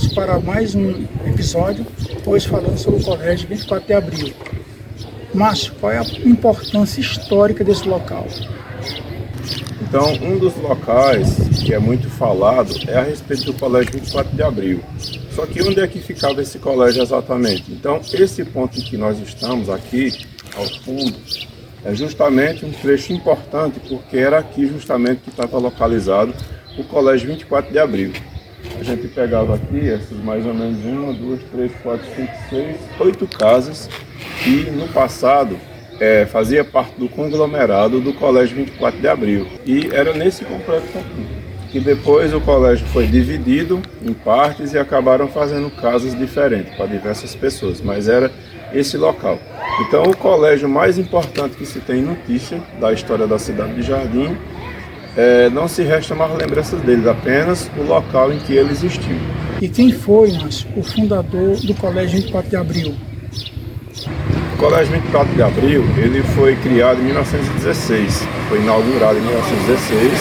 Vamos para mais um episódio, hoje falando sobre o Colégio 24 de Abril. Márcio, qual é a importância histórica desse local? Então, um dos locais que é muito falado é a respeito do Colégio 24 de Abril. Só que onde é que ficava esse colégio exatamente? Então, esse ponto em que nós estamos aqui, ao fundo, é justamente um trecho importante, porque era aqui justamente que estava localizado o Colégio 24 de Abril. A gente pegava aqui essas mais ou menos 1, 2, 3, 4, 5, 6, 8 casas que no passado fazia parte do conglomerado do Colégio 24 de Abril. E era nesse complexo aqui, que depois o colégio foi dividido em partes e acabaram fazendo casas diferentes para diversas pessoas, mas era esse local. Então o colégio mais importante que se tem notícia da história da cidade de Jardim, não se resta mais lembranças deles, apenas o local em que ele existiu. E quem foi, Márcio, o fundador do Colégio 24 de Abril? O Colégio 24 de Abril, ele foi criado em 1916, foi inaugurado em 1916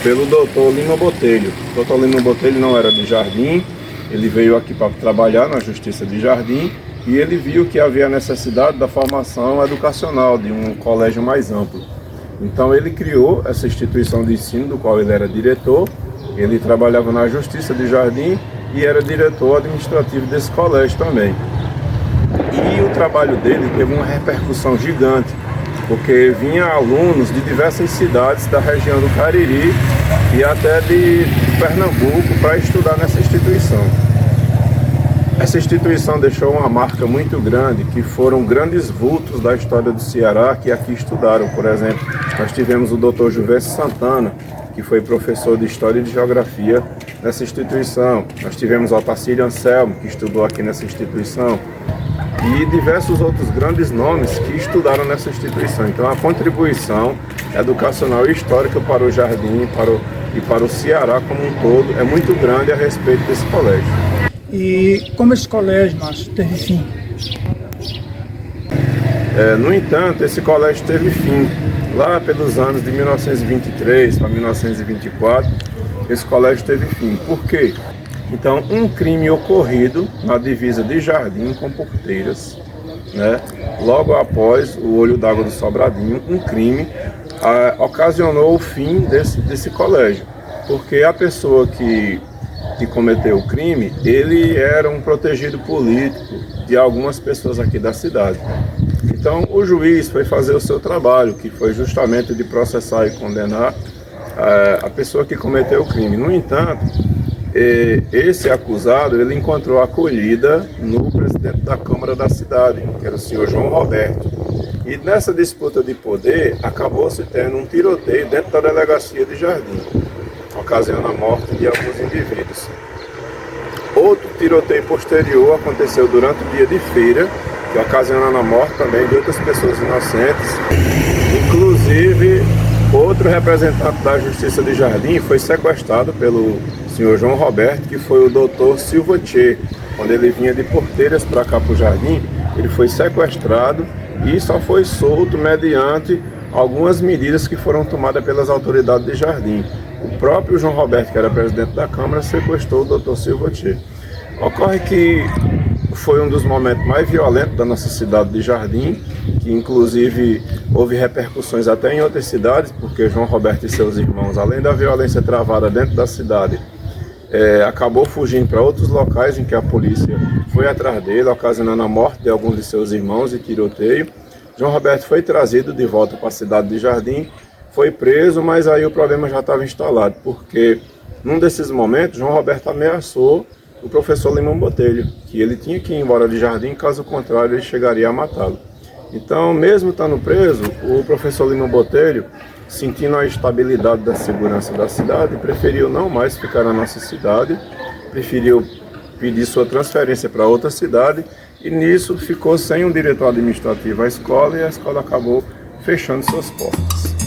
pelo Dr. Lima Botelho. O Dr. Lima Botelho não era de Jardim, ele veio aqui para trabalhar na Justiça de Jardim e ele viu que havia necessidade da formação educacional, de um colégio mais amplo. Então ele criou essa instituição de ensino, do qual ele era diretor. Ele trabalhava na Justiça de Jardim e era diretor administrativo desse colégio também. E o trabalho dele teve uma repercussão gigante, porque vinha alunos de diversas cidades da região do Cariri e até de Pernambuco para estudar nessa instituição. Essa instituição deixou uma marca muito grande, que foram grandes vultos da história do Ceará que aqui estudaram. Por exemplo, nós tivemos o Dr. Juvencio Santana, que foi professor de História e de Geografia nessa instituição. Nós tivemos o Otacílio Anselmo, que estudou aqui nessa instituição, e diversos outros grandes nomes que estudaram nessa instituição. Então a contribuição educacional e histórica para o Jardim e para o Ceará como um todo é muito grande a respeito desse colégio. E como esse colégio, Márcio, teve fim? No entanto, esse colégio teve fim. Lá pelos anos de 1923 para 1924, esse colégio teve fim. Por quê? Então, um crime ocorrido na divisa de Jardim com Porteiras, né? Logo após o Olho d'Água do Sobradinho, um crime ocasionou o fim desse colégio. Porque a pessoa que cometeu o crime, ele era um protegido político de algumas pessoas aqui da cidade. Então o juiz foi fazer o seu trabalho, que foi justamente de processar e condenar a pessoa que cometeu o crime. No entanto, esse acusado, ele encontrou acolhida no presidente da Câmara da cidade, que era o senhor João Roberto. E nessa disputa de poder, acabou-se tendo um tiroteio dentro da delegacia de Jardim, ocasionando a morte de alguns indivíduos. Outro tiroteio posterior aconteceu durante o dia de feira, que ocasionando a morte também de outras pessoas inocentes. Inclusive, outro representante da Justiça de Jardim foi sequestrado pelo senhor João Roberto, que foi o doutor Silva Tchê. Quando ele vinha de Porteiras para cá para o Jardim, ele foi sequestrado e só foi solto mediante algumas medidas que foram tomadas pelas autoridades de Jardim. O próprio João Roberto, que era presidente da Câmara, sequestrou o doutor Silva Tchê. Ocorre que foi um dos momentos mais violentos da nossa cidade de Jardim, que inclusive houve repercussões até em outras cidades, porque João Roberto e seus irmãos, além da violência travada dentro da cidade, acabou fugindo para outros locais em que a polícia foi atrás dele, ocasionando a morte de alguns de seus irmãos e tiroteio. João Roberto foi trazido de volta para a cidade de Jardim, foi preso, mas aí o problema já estava instalado, porque num desses momentos João Roberto ameaçou o professor Lima Botelho, que ele tinha que ir embora de Jardim, caso contrário ele chegaria a matá-lo. Então, mesmo estando preso, o professor Lima Botelho, sentindo a estabilidade da segurança da cidade, preferiu não mais ficar na nossa cidade, preferiu pedir sua transferência para outra cidade, e nisso ficou sem um diretor administrativo à escola, e a escola acabou fechando suas portas.